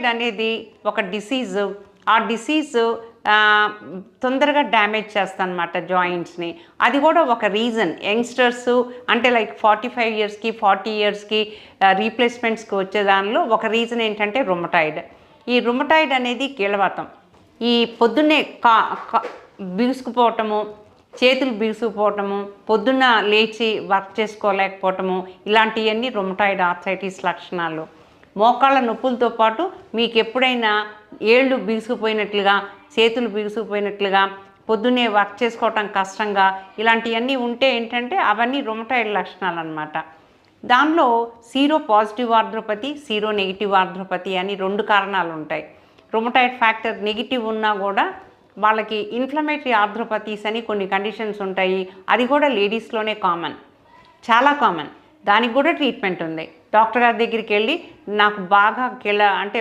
Rheumatoid అనేది ఒక disease. ఆ డిసీజు తొందరగా డ్యామేజ్ చేస్తానమాట జాయింట్స్ని. అది కూడా ఒక రీజన్. యంగ్స్టర్స్ అంటే లైక్ 45 ఇయర్స్కి 40 ఇయర్స్కి రీప్లేస్మెంట్స్కి వచ్చే దానిలో ఒక రీజన్ ఏంటంటే రుమటాయిడ్. ఈ రుమటాయిడ్ అనేది కీళ్ళవాతం. ఈ పొద్దున్నే బిగుసుకుపోవటము, చేతులు బిగుసుకుపోవటము, పొద్దున్న లేచి వర్క్ చేసుకోలేకపోవటము, ఇలాంటివన్నీ రుమటాయిడ్ ఆర్థరైటిస్ లక్షణాలు. మోకాళ్ళ నొప్పులతో పాటు మీకు ఎప్పుడైనా ఏళ్ళు బిగుసుకుపోయినట్లుగా, చేతులు బిగుసుకుపోయినట్లుగా, పొద్దున్నే వర్క్ చేసుకోవటం కష్టంగా, ఇలాంటివన్నీ ఉంటే ఏంటంటే అవన్నీ రుమటాయిడ్ లక్షణాలు అన్నమాట. దానిలో sero positive arthropathy, sero negative arthropathy అని 2 కారణాలు ఉంటాయి. రుమటాయిడ్ ఫ్యాక్టర్ నెగిటివ్ ఉన్నా కూడా వాళ్ళకి ఇన్ఫ్లమేటరీ ఆర్థ్రోపతీస్ అని కొన్ని కండిషన్స్ ఉంటాయి. అది కూడా లేడీస్లోనే కామన్, చాలా కామన్. దానికి కూడా ట్రీట్మెంట్ ఉంది. డాక్టర్ గారి దగ్గరికి వెళ్ళి నాకు బాగా అంటే